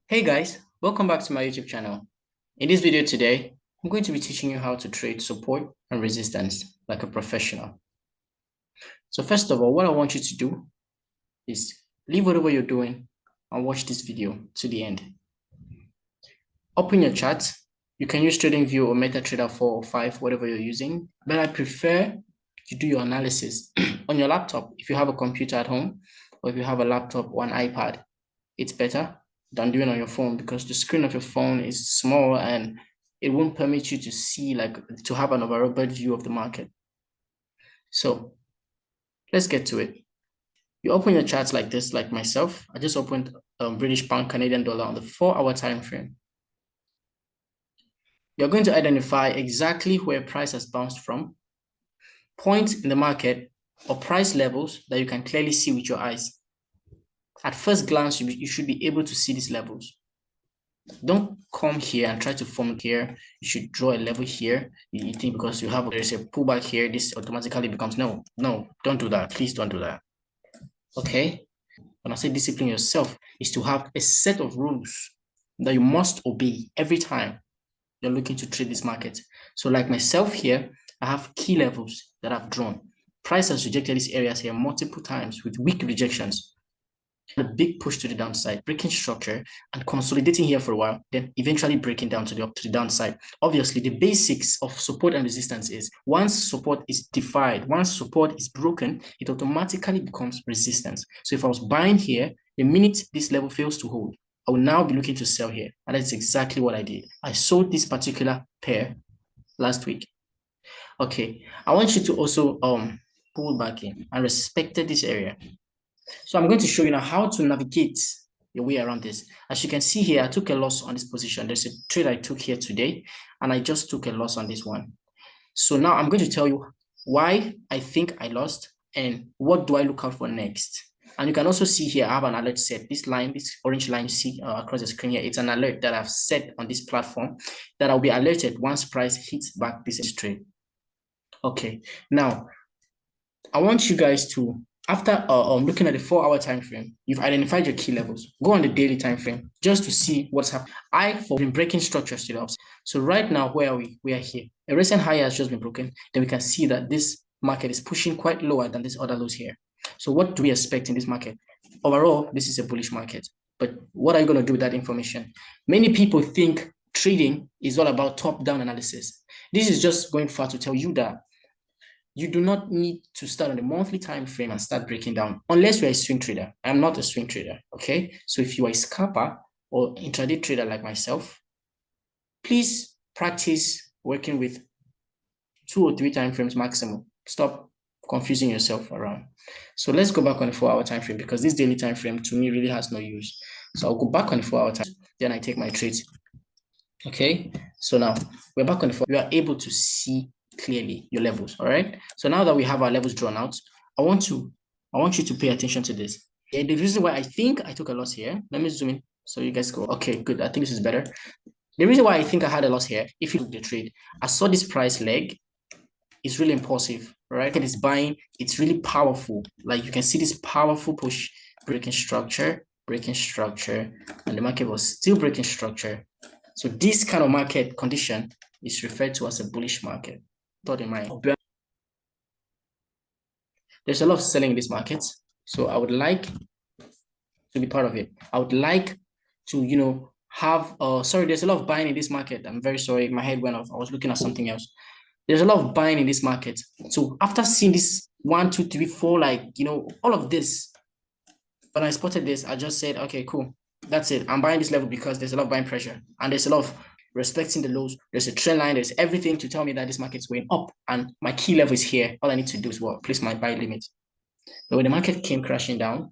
Hey guys, welcome back to my YouTube channel. In this video today, I'm going to be teaching you how to trade support and resistance like a professional. So first of all, what I want you to do is leave whatever you're doing and watch this video to the end. Open your chart. You can use Tradingview or Metatrader 4 or 5, whatever you're using, but I prefer you do your analysis on your laptop. If you have a computer at home or if you have a laptop or an iPad, it's better than doing on your phone because the screen of your phone is small and it won't permit you to see, to have an overall view of the market. So let's get to it. You open your charts like this, like myself. I just opened British pound, Canadian dollar on the 4-hour time frame. You're going to identify exactly where price has bounced from, points in the market or price levels that you can clearly see with your eyes. At first glance, you should be able to see these levels. Don't come here and try to form here. You should draw a level here. You think because there's a pullback here, this automatically becomes no, don't do that. Please don't do that. Okay. When I say discipline yourself, is to have a set of rules that you must obey every time you're looking to trade this market. So like myself here, I have key levels that I've drawn. Price has rejected these areas here multiple times with weak rejections. A big push to the downside, breaking structure and consolidating here for a while, then eventually breaking down to the downside. Obviously, the basics of support and resistance is once support is defied, once support is broken, it automatically becomes resistance. So if I was buying here, the minute this level fails to hold, I will now be looking to sell here. And that's exactly what I did. I sold this particular pair last week. Okay, I want you to also pull back in and respected this area. So I'm going to show you now how to navigate your way around this. As you can see here, I took a loss on this position. There's a trade I took here today, and I just took a loss on this one. So now I'm going to tell you why I think I lost and what do I look out for next. And you can also see here, I have an alert set. This line, this orange line you see across the screen here, it's an alert that I've set on this platform that I'll be alerted once price hits back this trade. Okay, now I want you guys to, after looking at the 4-hour time frame, you've identified your key levels. Go on the daily time frame just to see what's happening. I've been breaking structures to the upside. So right now, where are we? We are here. A recent high has just been broken. Then we can see that this market is pushing quite lower than this other lows here. So what do we expect in this market? Overall, this is a bullish market. But what are you going to do with that information? Many people think trading is all about top-down analysis. This is just going far to tell you that you do not need to start on the monthly time frame and start breaking down unless you're a swing trader. I'm not a swing trader, okay? So if you are a scalper or intraday trader like myself, please practice working with 2 or 3 time frames maximum. Stop confusing yourself around. So let's go back on the 4-hour time frame because this daily time frame to me really has no use. So I'll go back on the 4-hour time, then I take my trades. Okay, so now we're back on the 4. We are able to see clearly your levels. All right, so now that we have our levels drawn out, I want you to pay attention to this. Okay, the reason why I think I took a loss here, let me zoom in so you guys go. Okay, good. I think this is better. The reason why I think I had a loss here, if you look at the trade, I saw this price leg. It's really impulsive, right? It is buying. It's really powerful. Like you can see this powerful push, breaking structure, and the market was still breaking structure. So this kind of market condition is referred to as a bullish market. Thought in mind. There's a lot of selling in this market. So I would like to be part of it. I would like to, have, sorry, there's a lot of buying in this market. I'm very sorry. My head went off. I was looking at something else. There's a lot of buying in this market. So after seeing this 1, 2, 3, 4, all of this, when I spotted this, I just said, okay, cool. That's it. I'm buying this level because there's a lot of buying pressure and there's a lot of respecting the lows. There's a trend line. There's everything to tell me that this market's going up and my key level is here. All I need to do is place my buy limit. But when the market came crashing down,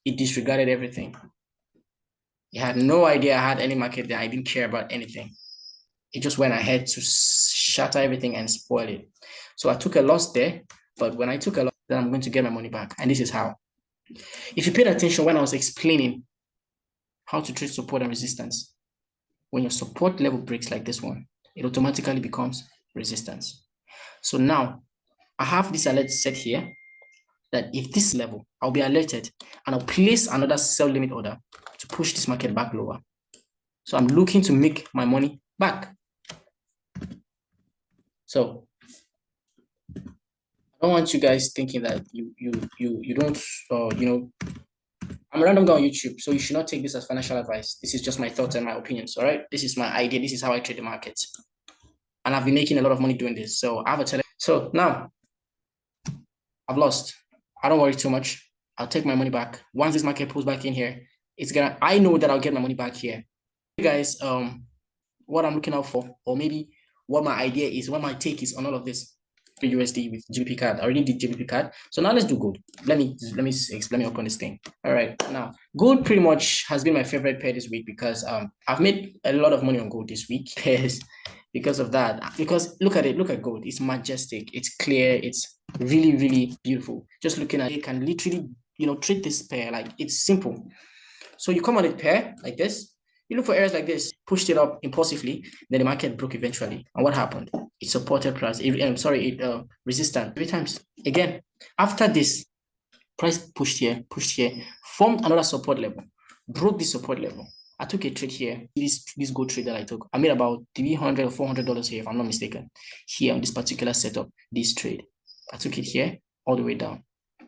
it disregarded everything. It had no idea I had any market there. I didn't care about anything. It just went ahead to shatter everything and spoil it. So I took a loss there, but when I took a loss, then I'm going to get my money back. And this is how. If you paid attention when I was explaining how to trade support and resistance, when your support level breaks like this one, it automatically becomes resistance. So now I have this alert set here that if this level, I'll be alerted and I'll place another sell limit order to push this market back lower. So I'm looking to make my money back. So I don't want you guys thinking that you don't I'm a random guy on YouTube, so you should not take this as financial advice. This is just my thoughts and my opinions. All right, this is my idea. This is how I trade the markets, and I've been making a lot of money doing this. So I have a so now I've lost. I don't worry too much. I'll take my money back once this market pulls back in here. I know that I'll get my money back here. You guys, what I'm looking out for, or maybe what my idea is, what my take is on all of this. USD with GBP card. I already did GBP card. So now let's do gold. Let me explain up on this thing. All right. Now, gold pretty much has been my favorite pair this week because I've made a lot of money on gold this week because of that. Because look at it, look at gold. It's majestic, it's clear, it's really, really beautiful. Just looking at it, you can literally, treat this pair like it's simple. So you come on a pair like this. You look for areas like this, pushed it up impulsively, then the market broke eventually. And what happened? It supported price. Resistance 3 times. Again, after this, price pushed here, formed another support level, broke this support level. I took a trade here. This gold trade that I took, I made about $300 or $400 here, if I'm not mistaken. Here on this particular setup, this trade, I took it here all the way down.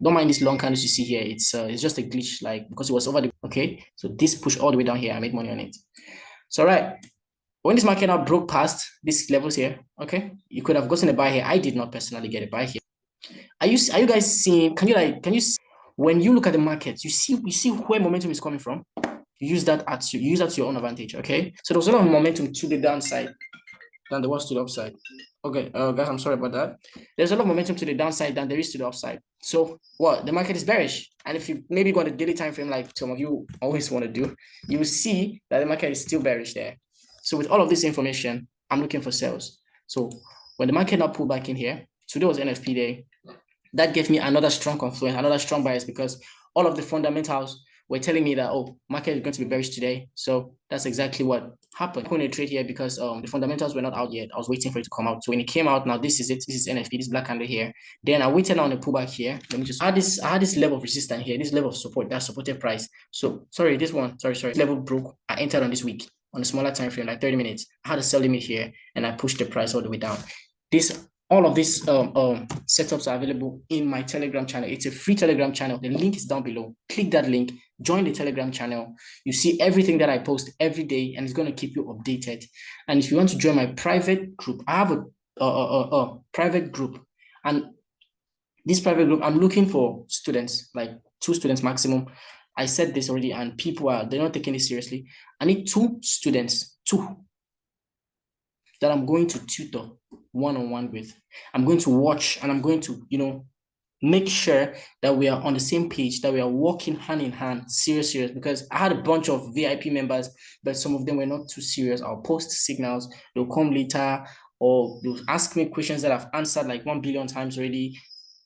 Don't mind this long candles you see here. It's just a glitch, like because it was over the okay. So this push all the way down here, I made money on it. So right, when this market now broke past these levels here, okay, you could have gotten a buy here. I did not personally get a buy here. Are you guys seeing? Can you see, when you look at the market, you see where momentum is coming from? You use that to your own advantage. Okay, so there was a lot of momentum to the downside than there was to the upside. Okay, guys, I'm sorry about that. There's a lot of momentum to the downside than there is to the upside. So what? The market is bearish. And if you maybe go on a daily time frame like some of you always want to do, you will see that the market is still bearish there. So with all of this information, I'm looking for sales. So when the market now pulled back in here, today was NFP day, that gave me another strong confluence, another strong bias because all of the fundamentals were telling me that, oh, market is going to be bearish today. So that's exactly what happened. I couldn't trade here because the fundamentals were not out yet. I was waiting for it to come out. So when it came out, now this is it. This is NFP, this black candle here. Then I waited on the pullback here. Let me just I had this level of resistance here, this level of support, that supported price. So sorry, this level broke. I entered on this week on a smaller time frame, like 30 minutes. I had a sell limit here and I pushed the price all the way down. All of these setups are available in my Telegram channel. It's a free Telegram channel. The link is down below. Click that link, join the Telegram channel. You see everything that I post every day, and it's going to keep you updated. And if you want to join my private group, I have a private group. And this private group, I'm looking for students, like 2 students maximum. I said this already, and they're not taking it seriously. I need 2 students, 2, that I'm going to tutor one-on-one with. I'm going to watch and I'm going to, make sure that we are on the same page, that we are working hand in hand, serious, because I had a bunch of VIP members, but some of them were not too serious. I'll post signals, they'll come later, or they'll ask me questions that I've answered like 1 billion times already.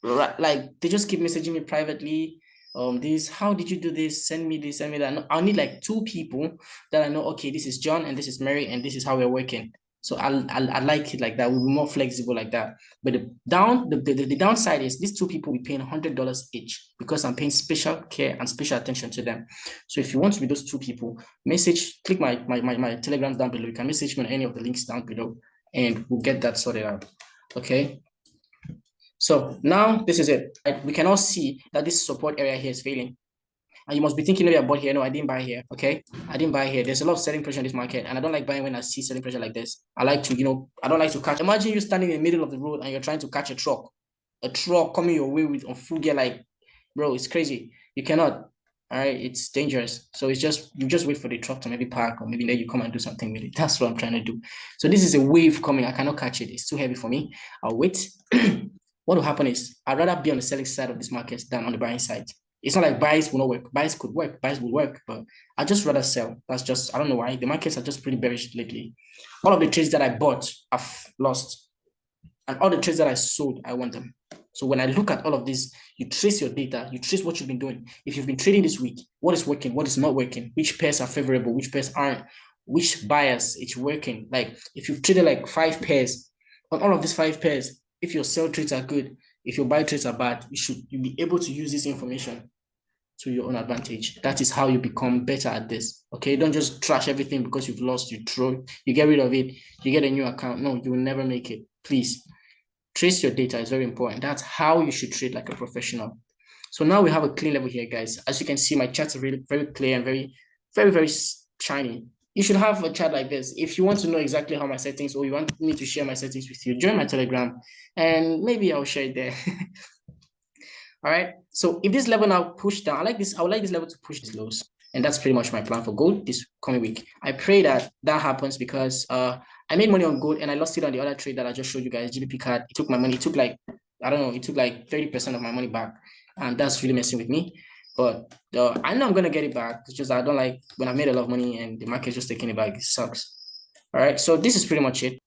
Like they just keep messaging me privately. How did you do this? Send me this, send me that. No, I'll need like 2 people that I know, okay, this is John and this is Mary and this is how we're working. So I like it like that. We'll be more flexible like that. But the downside is these 2 people will be paying $100 each because I'm paying special care and special attention to them. So if you want to be those 2 people, click my Telegrams down below. You can message me on any of the links down below and we'll get that sorted out. Okay. So now this is it. We can all see that this support area here is failing. And you must be thinking, maybe I bought here. No, I didn't buy here. Okay. I didn't buy here. There's a lot of selling pressure in this market. And I don't like buying when I see selling pressure like this. I like to, I don't like to catch. Imagine you standing in the middle of the road and you're trying to catch a truck coming your way on full gear. Like, bro, it's crazy. You cannot. All right. It's dangerous. So you just wait for the truck to maybe park or maybe let you come and do something with it. That's what I'm trying to do. So this is a wave coming. I cannot catch it. It's too heavy for me. I'll wait. What will happen is I'd rather be on the selling side of this market than on the buying side. It's not like buys will not work. Buys could work. Buys will work, but I just rather sell. That's just, I don't know why. The markets are just pretty bearish lately. All of the trades that I bought, I've lost. And all the trades that I sold, I won them. So when I look at all of this, you trace your data, you trace what you've been doing. If you've been trading this week, what is working, what is not working, which pairs are favorable, which pairs aren't, which buyers it's working. Like if you've traded like 5 pairs, on all of these 5 pairs, if your sell trades are good, if your buy trades are bad, you'll be able to use this information to your own advantage. That is how you become better at this. Okay, don't just trash everything because you've lost. You throw, you get rid of it, you get a new account. No, you will never make it. Please trace your data. Is very important. That's how you should trade like a professional. So now we have a clean level here, guys. As you can see, my charts are really very clear and very shiny. You should have a chart like this. If you want to know exactly how my settings, or you want me to share my settings with you, join my Telegram, and maybe I'll share it there. All right. So if this level now push down, I would like this level to push these lows. And that's pretty much my plan for gold this coming week. I pray that happens because I made money on gold and I lost it on the other trade that I just showed you guys, GBP card. It took my money. It took like, I don't know, it took like 30% of my money back. And that's really messing with me. But I know I'm going to get it back. It's just I don't like when I've made a lot of money and the market's just taking it back. It sucks. All right. So this is pretty much it.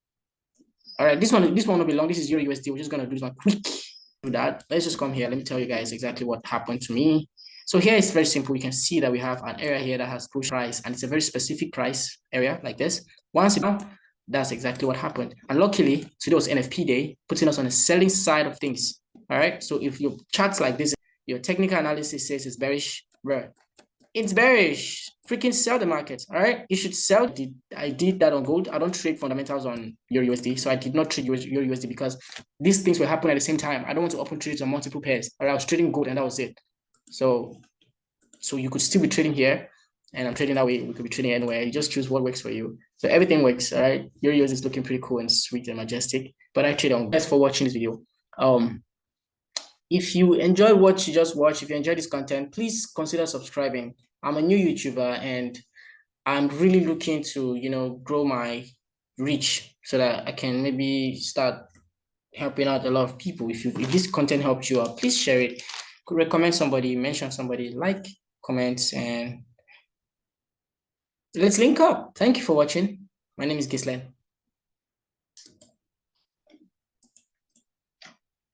All right. This one will be long. This is Euro USD. We're just going to do this one quick. Do that. Let's just come here. Let me tell you guys exactly what happened to me. So here it's very simple. You can see that we have an area here that has pushed price, and it's a very specific price area like this. Once it down, that's exactly what happened. And luckily, today was NFP day, putting us on the selling side of things. All right. So if your charts like this, your technical analysis says it's bearish, bro, it's bearish. Freaking sell the market. All right. You should sell. I did that on gold. I don't trade fundamentals on Euro USD. So I did not trade Euro USD because these things were happening at the same time. I don't want to open trades on multiple pairs. All right. I was trading gold and that was it. So you could still be trading here. And I'm trading that way. We could be trading anywhere. You just choose what works for you. So everything works. All right. Euro USD is looking pretty cool and sweet and majestic. But I trade on. Thanks for watching this video. If you enjoy what you just watched, if you enjoy this content, please consider subscribing. I'm a new YouTuber and I'm really looking to, grow my reach so that I can maybe start helping out a lot of people. If this content helped you out, please share it. Recommend somebody, mention somebody, like, comments, and let's link up. Thank you for watching. My name is Gislen.